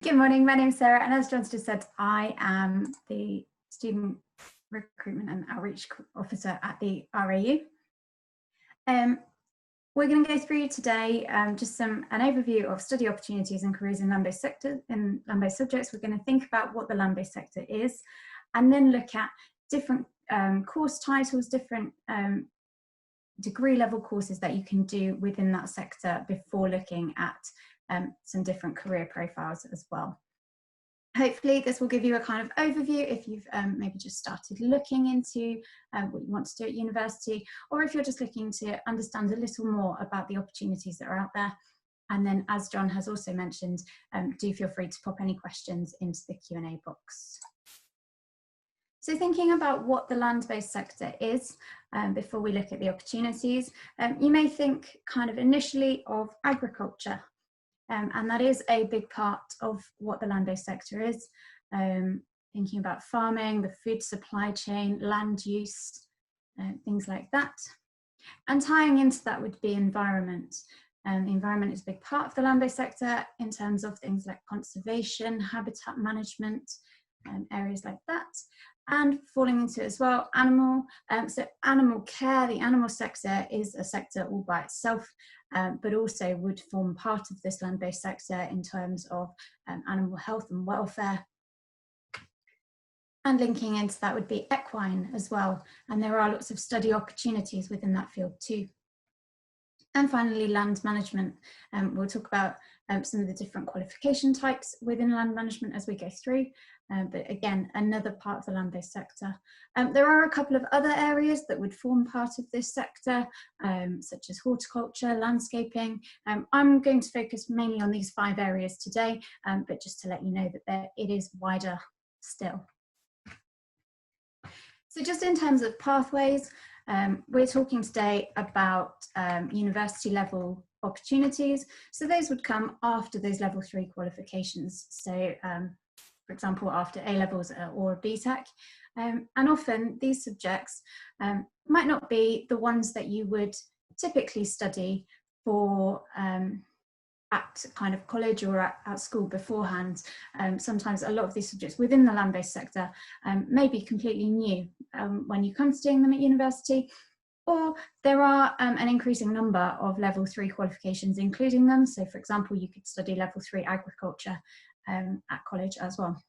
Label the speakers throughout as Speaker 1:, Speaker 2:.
Speaker 1: Good morning, my name's Sarah, and as John's just said, I am the Student Recruitment and Outreach Officer at the RAU. We're going to go through today just an overview of study opportunities and careers in land-based sectors, in land-based subjects. We're going to think about what the land-based sector is, and then look at different course titles, different degree level courses that you can do within that sector before looking at some different career profiles as well. Hopefully this will give you a kind of overview if you've maybe just started looking into what you want to do at university, or if you're just looking to understand a little more about the opportunities that are out there. And then, as John has also mentioned, do feel free to pop any questions into the Q&A box. So thinking about what the land-based sector is, before we look at the opportunities, you may think kind of initially of agriculture. And that is a big part of what the land-based sector is, thinking about farming, the food supply chain, land use, things like that. And tying into that would be environment. The environment is a big part of the land-based sector in terms of things like conservation, habitat management, areas like that. And falling into it as well, animal. So animal care, the animal sector is a sector all by itself, but also would form part of this land-based sector in terms of animal health and welfare. And linking into that would be equine as well. And there are lots of study opportunities within that field too. And finally, land management. We'll talk about some of the different qualification types within land management as we go through. But again, another part of the land-based sector. There are a couple of other areas that would form part of this sector, such as horticulture, landscaping. I'm going to focus mainly on these 5 areas today, but just to let you know that it is wider still. So just in terms of pathways, we're talking today about university level opportunities. So those would come after those level 3 qualifications. So for example, after A-levels or a BTEC. And often these subjects might not be the ones that you would typically study for at kind of college or at school beforehand. Sometimes a lot of these subjects within the land-based sector may be completely new when you come studying them at university, or there are an increasing number of level 3 qualifications including them. So for example, you could study level 3 agriculture at college as well.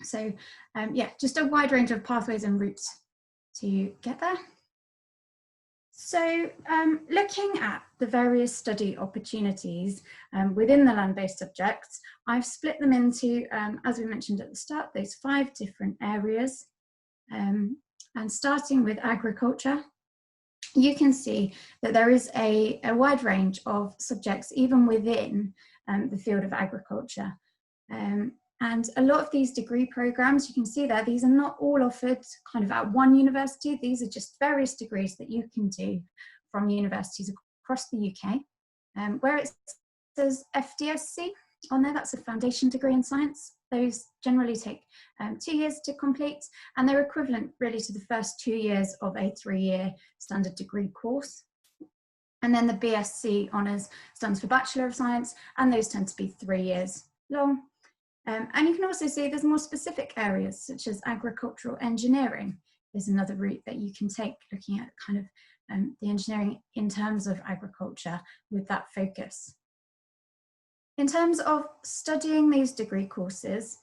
Speaker 1: So yeah, just a wide range of pathways and routes to get there. So looking at the various study opportunities within the land-based subjects, I've split them into, as we mentioned at the start, those 5 different areas. And starting with agriculture, you can see that there is a wide range of subjects even within the field of agriculture. And a lot of these degree programs, you can see there, these are not all offered kind of at one university. These are just various degrees that you can do from universities across the UK. Where it says FDSC on there, that's a foundation degree in science. Those generally take 2 years to complete, and they're equivalent really to the first 2 years of a 3-year standard degree course. And then the BSc honours stands for Bachelor of Science, and those tend to be 3 years long. And you can also see there's more specific areas such as agricultural engineering is another route that you can take, looking at kind of the engineering in terms of agriculture with that focus. In terms of studying these degree courses,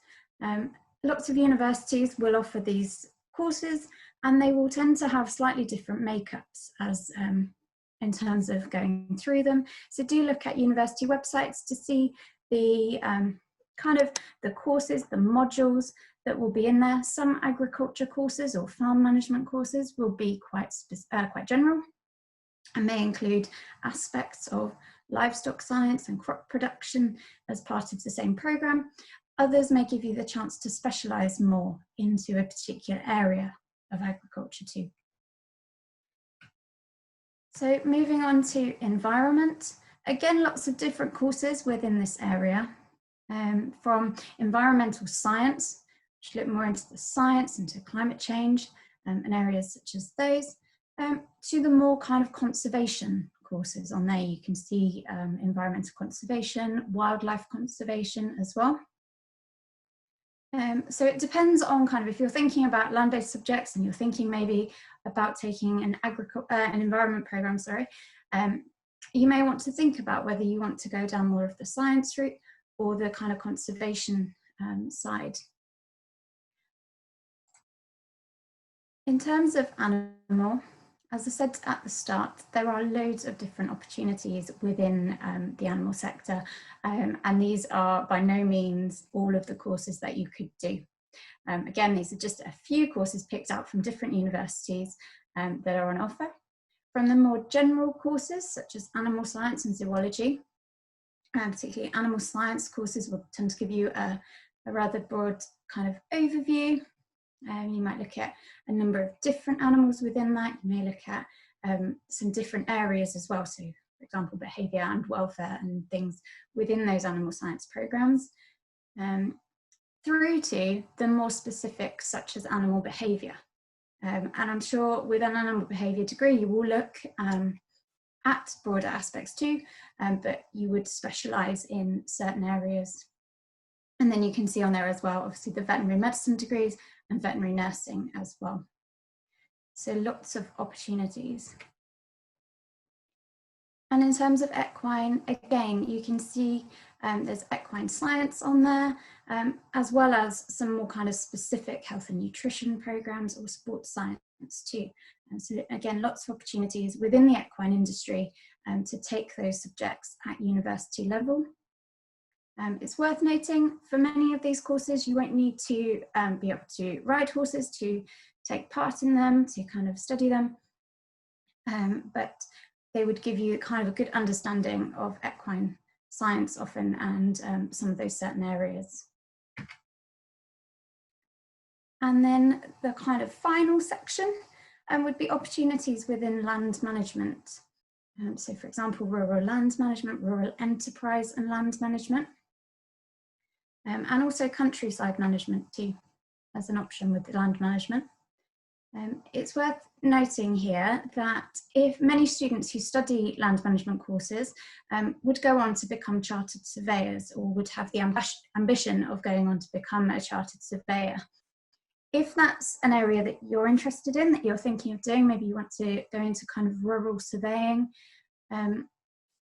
Speaker 1: lots of universities will offer these courses, and they will tend to have slightly different makeups as in terms of going through them. So do look at university websites to see the kind of the courses, the modules that will be in there. Some agriculture courses or farm management courses will be quite general and may include aspects of livestock science and crop production as part of the same program. Others may give you the chance to specialise more into a particular area of agriculture too. So moving on to environment, again, lots of different courses within this area. From environmental science, which look more into the science, into climate change and areas such as those, to the more kind of conservation courses on there. You can see environmental conservation, wildlife conservation as well. So it depends on kind of, if you're thinking about land-based subjects and you're thinking maybe about taking an environment program, sorry, you may want to think about whether you want to go down more of the science route or the kind of conservation side. In terms of animal, as I said at the start, there are loads of different opportunities within the animal sector, and these are by no means all of the courses that you could do. Again, these are just a few courses picked out from different universities that are on offer. From the more general courses, such as animal science and zoology, particularly animal science courses will tend to give you a rather broad kind of overview. You might look at a number of different animals within that. You may look at some different areas as well. So, for example, behaviour and welfare and things within those animal science programmes, through to the more specific, such as animal behaviour. And I'm sure with an animal behaviour degree, you will look at broader aspects too, but you would specialise in certain areas. And then you can see on there as well, obviously, the veterinary medicine degrees and veterinary nursing as well. So lots of opportunities. And in terms of equine, again, you can see there's equine science on there, as well as some more kind of specific health and nutrition programs or sports science too. And so again, lots of opportunities within the equine industry to take those subjects at university level. It's worth noting, for many of these courses, you won't need to be able to ride horses to take part in them, to kind of study them, but they would give you kind of a good understanding of equine science often and some of those certain areas. And then the kind of final section would be opportunities within land management. So for example, rural land management, rural enterprise and land management. And also countryside management too, as an option with the land management. It's worth noting here that if many students who study land management courses would go on to become chartered surveyors or would have the ambition of going on to become a chartered surveyor. If that's an area that you're interested in, that you're thinking of doing, maybe you want to go into kind of rural surveying,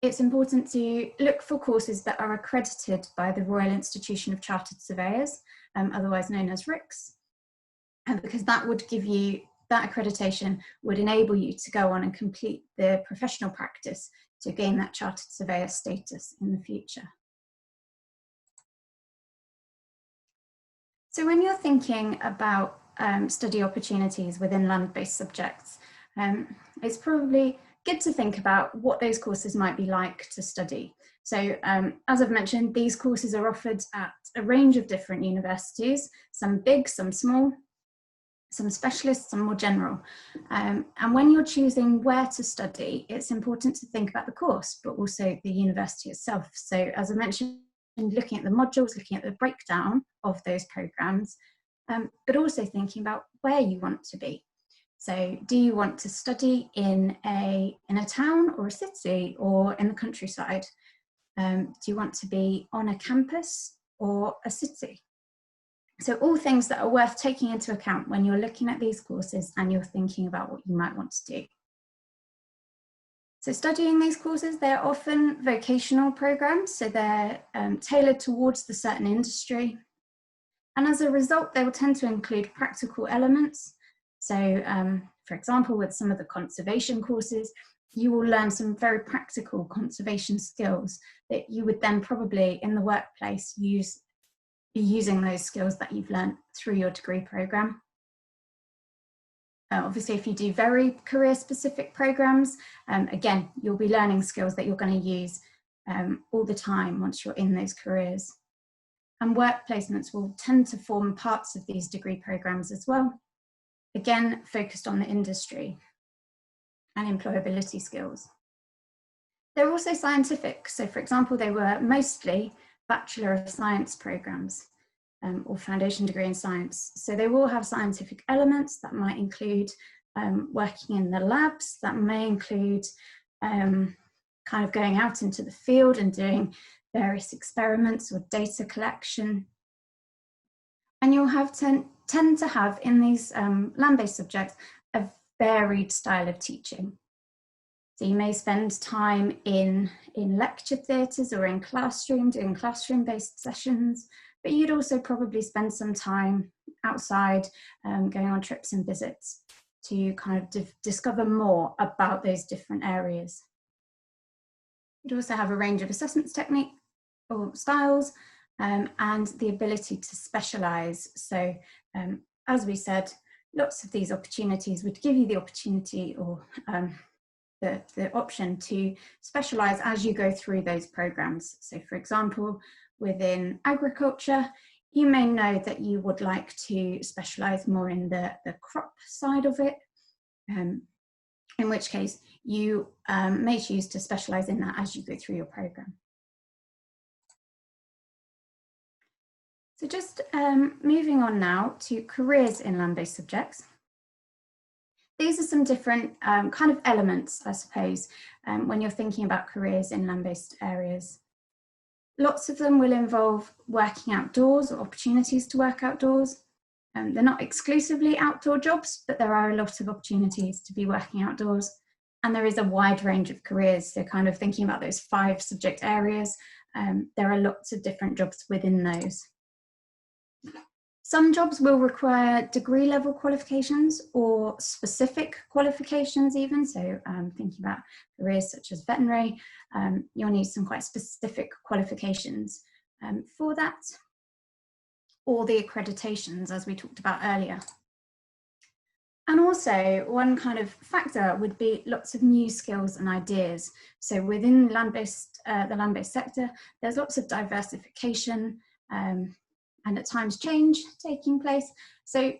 Speaker 1: it's important to look for courses that are accredited by the Royal Institution of Chartered Surveyors, otherwise known as RICS, because that would give you, that accreditation would enable you to go on and complete the professional practice to gain that chartered surveyor status in the future. So when you're thinking about study opportunities within land-based subjects, it's probably good to think about what those courses might be like to study. So as I've mentioned, these courses are offered at a range of different universities, some big, some small, some specialist, some more general. And when you're choosing where to study, it's important to think about the course, but also the university itself. So as I mentioned, looking at the modules, looking at the breakdown of those programs, but also thinking about where you want to be. So do you want to study in a town or a city or in the countryside? Do you want to be on a campus or a city? So all things that are worth taking into account when you're looking at these courses and you're thinking about what you might want to do. So studying these courses, they're often vocational programs, so they're tailored towards the certain industry. And as a result, they will tend to include practical elements. So for example, with some of the conservation courses, you will learn some very practical conservation skills that you would then probably in the workplace be using those skills that you've learned through your degree program. Obviously, if you do very career-specific programs, again, you'll be learning skills that you're going to use all the time once you're in those careers. And work placements will tend to form parts of these degree programs as well, again, focused on the industry and employability skills. They're also scientific. So for example, they were mostly Bachelor of Science programs or foundation degree in science. So they will have scientific elements that might include working in the labs, that may include kind of going out into the field and doing various experiments or data collection. And you'll have tend to have in these land-based subjects a varied style of teaching. So you may spend time in lecture theatres or in classroom, doing classroom-based sessions, but you'd also probably spend some time outside, going on trips and visits to kind of discover more about those different areas. You'd also have a range of assessments technique or styles, and the ability to specialise. So as we said, lots of these opportunities would give you the opportunity or the option to specialise as you go through those programmes. So for example, within agriculture, you may know that you would like to specialise more in the crop side of it, in which case you may choose to specialise in that as you go through your programme. So just moving on now to careers in land-based subjects. These are some different kind of elements, I suppose, when you're thinking about careers in land-based areas. Lots of them will involve working outdoors or opportunities to work outdoors. They're not exclusively outdoor jobs, but there are a lot of opportunities to be working outdoors. And there is a wide range of careers. So kind of thinking about those 5 subject areas, there are lots of different jobs within those. Some jobs will require degree level qualifications or specific qualifications even. So thinking about careers such as veterinary, you'll need some quite specific qualifications for that, or the accreditations as we talked about earlier. And also one kind of factor would be lots of new skills and ideas. So within the land-based sector, there's lots of diversification, and at times change taking place. So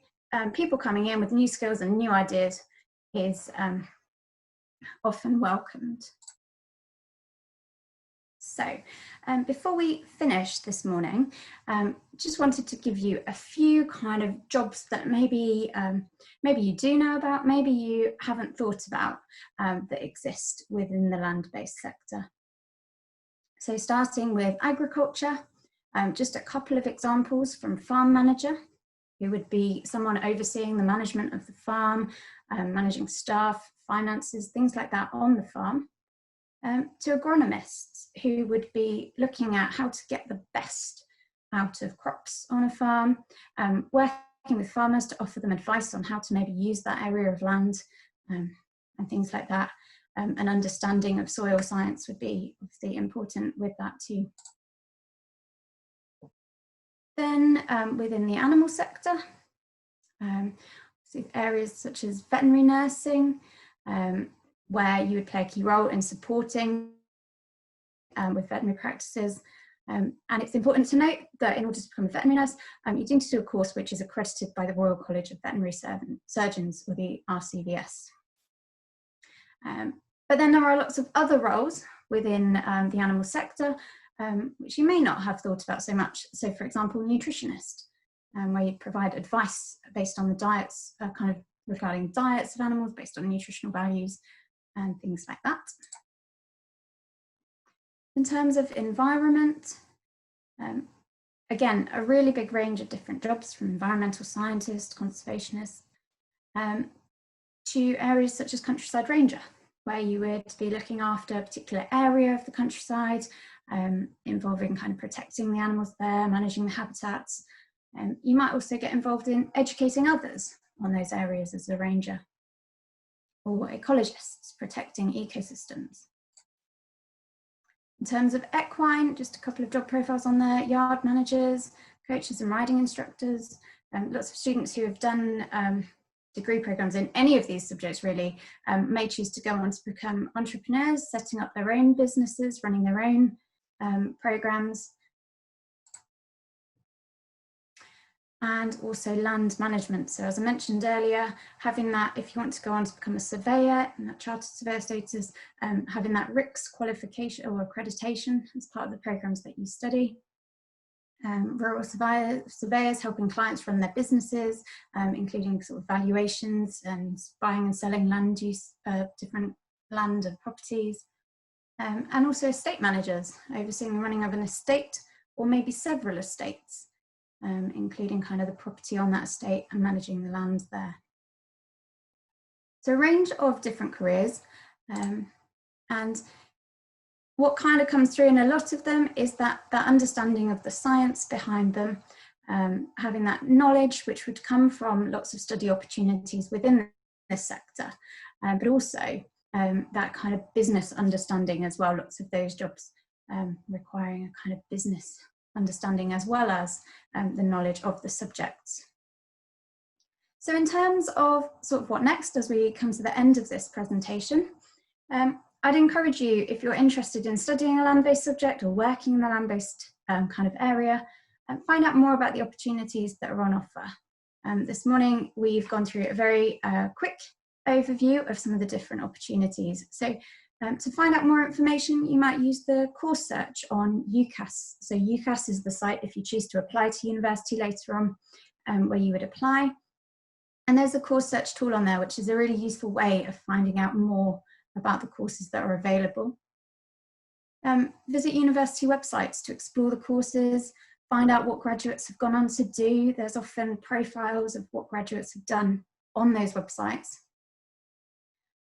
Speaker 1: people coming in with new skills and new ideas is often welcomed. So before we finish this morning, just wanted to give you a few kind of jobs that maybe you do know about, maybe you haven't thought about, that exist within the land-based sector. So starting with agriculture, just a couple of examples from farm manager, who would be someone overseeing the management of the farm, managing staff, finances, things like that on the farm, to agronomists, who would be looking at how to get the best out of crops on a farm, working with farmers to offer them advice on how to maybe use that area of land, and things like that. An understanding of soil science would be obviously important with that too. Then within the animal sector, so areas such as veterinary nursing, where you would play a key role in supporting with veterinary practices. And it's important to note that in order to become a veterinary nurse, you need to do a course which is accredited by the Royal College of Veterinary Surgeons, or the RCVS. But then there are lots of other roles within the animal sector, which you may not have thought about so much. So for example, nutritionist, where you provide advice based on the diets, kind of regarding diets of animals based on nutritional values and things like that. In terms of environment, again, a really big range of different jobs, from environmental scientists, conservationists, to areas such as countryside ranger, where you would be looking after a particular area of the countryside, involving kind of protecting the animals there, managing the habitats. You might also get involved in educating others on those areas as a ranger, or ecologists protecting ecosystems. In terms of equine, just a couple of job profiles on there: yard managers, coaches and riding instructors, lots of students who have done degree programs in any of these subjects really may choose to go on to become entrepreneurs, setting up their own businesses, running their own programs. And also land management. So as I mentioned earlier, having that, if you want to go on to become a surveyor and that chartered surveyor status, having that RICS qualification or accreditation as part of the programs that you study. Rural surveyors helping clients run their businesses, including sort of valuations and buying and selling land use, different land and properties. And also estate managers, overseeing the running of an estate or maybe several estates. including kind of the property on that estate and managing the land there. So a range of different careers, and what kind of comes through in a lot of them is that understanding of the science behind them, having that knowledge which would come from lots of study opportunities within this sector, but also that kind of business understanding as well. Lots of those jobs requiring a kind of business understanding as well as the knowledge of the subjects. So in terms of sort of what next as we come to the end of this presentation, I'd encourage you, if you're interested in studying a land-based subject or working in the land-based kind of area, find out more about the opportunities that are on offer. This morning we've gone through a very quick overview of some of the different opportunities. So to find out more information, you might use the course search on UCAS. So UCAS is the site if you choose to apply to university later on, where you would apply. And there's a course search tool on there, which is a really useful way of finding out more about the courses that are available. Visit university websites to explore the courses, find out what graduates have gone on to do. There's often profiles of what graduates have done on those websites.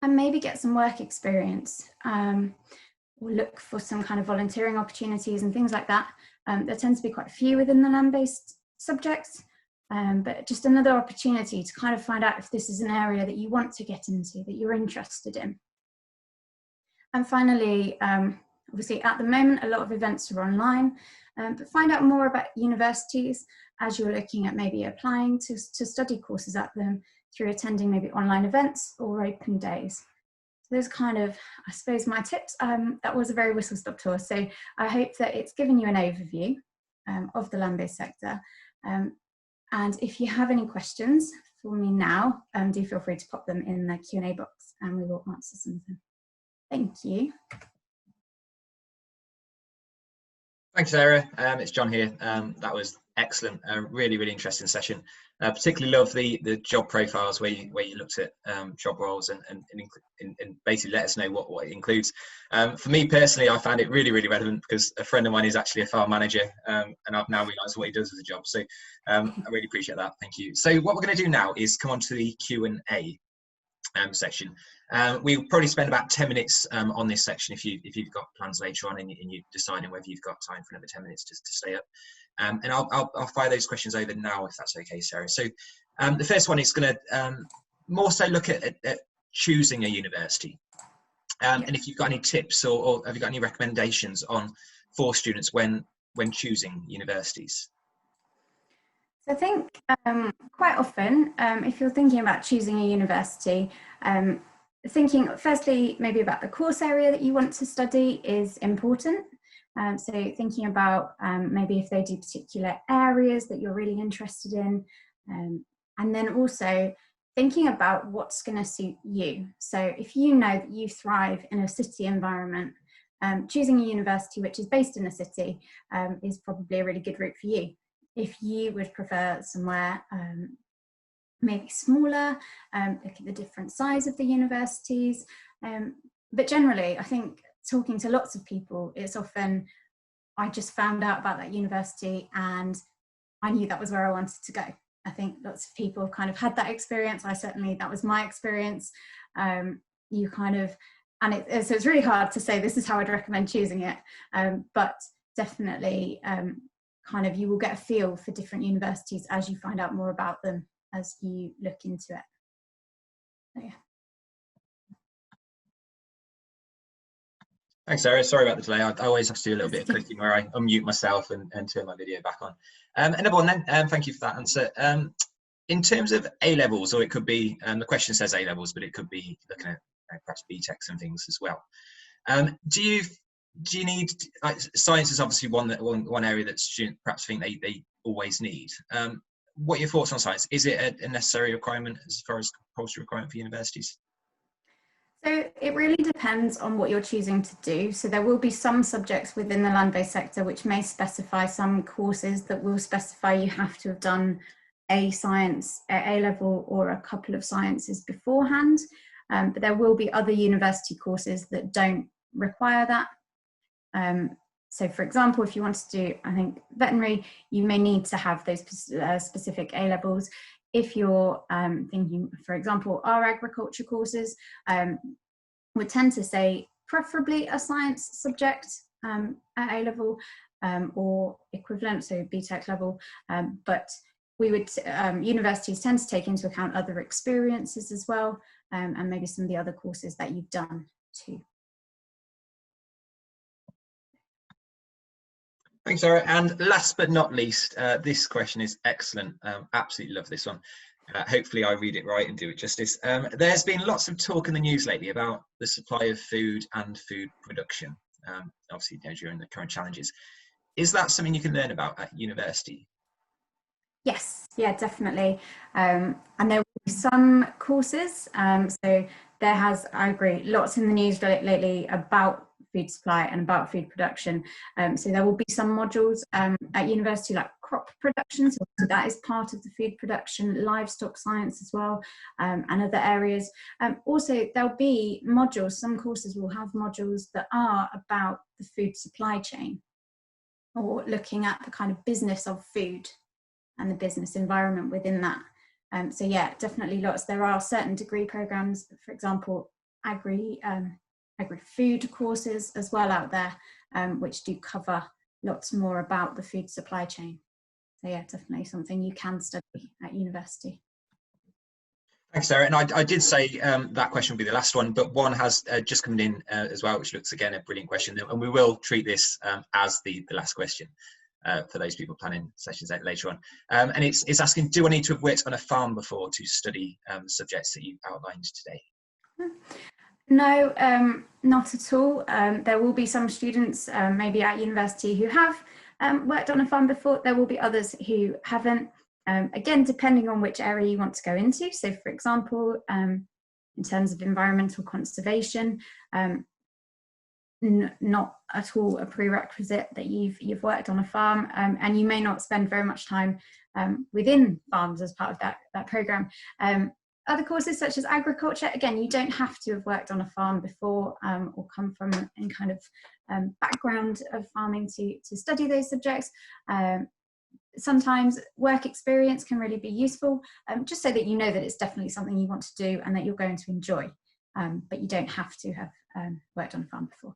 Speaker 1: And maybe get some work experience, or look for some kind of volunteering opportunities and things like that. There tends to be quite a few within the land-based subjects, but just another opportunity to kind of find out if this is an area that you want to get into, that you're interested in. And finally, obviously at the moment, a lot of events are online, but find out more about universities as you're looking at maybe applying to study courses at them through attending maybe online events or open days. So those kind of, I suppose, my tips. That was a very whistle-stop tour, so I hope that it's given you an overview of the land-based sector. And if you have any questions for me now, do feel free to pop them in the Q&A box and we will answer some of them. Thank you.
Speaker 2: Thanks, Sarah. It's John here. That was excellent. A really, really interesting session. Particularly love the job profiles where you looked at job roles and basically let us know what it includes. For me personally, I found it really, really relevant because a friend of mine is actually a farm manager, and I've now realised what he does as a job. So I really appreciate that. Thank you. So what we're going to do now is come on to the Q&A section. We'll probably spend about 10 minutes on this section if you've got plans later on and you're deciding whether you've got time for another 10 minutes to stay up. And I'll fire those questions over now if that's okay, Sarah. So the first one is going to more so look at choosing a university. And if you've got any tips or have you got any recommendations for students when choosing universities?
Speaker 1: So I think quite often, if you're thinking about choosing a university, thinking firstly maybe about the course area that you want to study is important. So thinking about maybe if they do particular areas that you're really interested in, and then also thinking about what's going to suit you. So if you know that you thrive in a city environment, choosing a university which is based in a city is probably a really good route for you. If you would prefer somewhere maybe smaller, look at the different size of the universities. But generally, I think talking to lots of people, it's often, I just found out about that university and I knew that was where I wanted to go. I think lots of people have kind of had that experience. That was my experience. You kind of, and so it's really hard to say this is how I'd recommend choosing it, but definitely kind of you will get a feel for different universities as you find out more about them as you look into it. So, yeah.
Speaker 2: Thanks, Sarah. Sorry about the delay. I always have to do a little bit of clicking where I unmute myself and turn my video back on. Another one then, thank you for that answer. In terms of A-levels, or it could be, the question says A-levels, but it could be looking at perhaps BTECs and things as well. Do you need, like, science is obviously one area that students perhaps think they always need. What are your thoughts on science? Is it a necessary requirement as far as compulsory requirement for universities?
Speaker 1: So it really depends on what you're choosing to do. So there will be some subjects within the land-based sector which may specify some courses that will specify you have to have done a science at A-level or a couple of sciences beforehand. But there will be other university courses that don't require that. So for example, if you want to do, I think, veterinary, you may need to have those specific A levels. If you're thinking, for example, our agriculture courses would tend to say preferably a science subject at A level or equivalent, so BTEC level, but we would, universities tend to take into account other experiences as well, and maybe some of the other courses that you've done too.
Speaker 2: Thanks, Sarah. And last but not least, this question is excellent. Absolutely love this one. Hopefully I read it right and do it justice. There's been lots of talk in the news lately about the supply of food and food production, obviously during the current challenges. Is that something you can learn about at university?
Speaker 1: Yes, yeah, definitely. And there will be some courses. So there has, I agree, lots in the news lately about food supply and about food production. So there will be some modules at university like crop production. So that is part of the food production, livestock science as well, and other areas. Also, there'll be modules, some courses will have modules that are about the food supply chain, or looking at the kind of business of food and the business environment within that. So yeah, definitely lots. There are certain degree programs, for example, agri-food courses as well out there, which do cover lots more about the food supply chain. So yeah, definitely something you can study at university.
Speaker 2: Thanks, Sarah. And I did say that question will be the last one, but one has just come in as well, which looks, again, a brilliant question. And we will treat this as the last question for those people planning sessions later on. And it's asking, do I need to have worked on a farm before to study subjects that you outlined today?
Speaker 1: No, not at all. There will be some students maybe at university who have worked on a farm before. There will be others who haven't. Again, depending on which area you want to go into. So for example, in terms of environmental conservation, not at all a prerequisite that you've worked on a farm, and you may not spend very much time within farms as part of that program. Other courses such as agriculture, again, you don't have to have worked on a farm before or come from any kind of background of farming to study those subjects. Sometimes work experience can really be useful, just so that you know that it's definitely something you want to do and that you're going to enjoy, but you don't have to have worked on a farm before.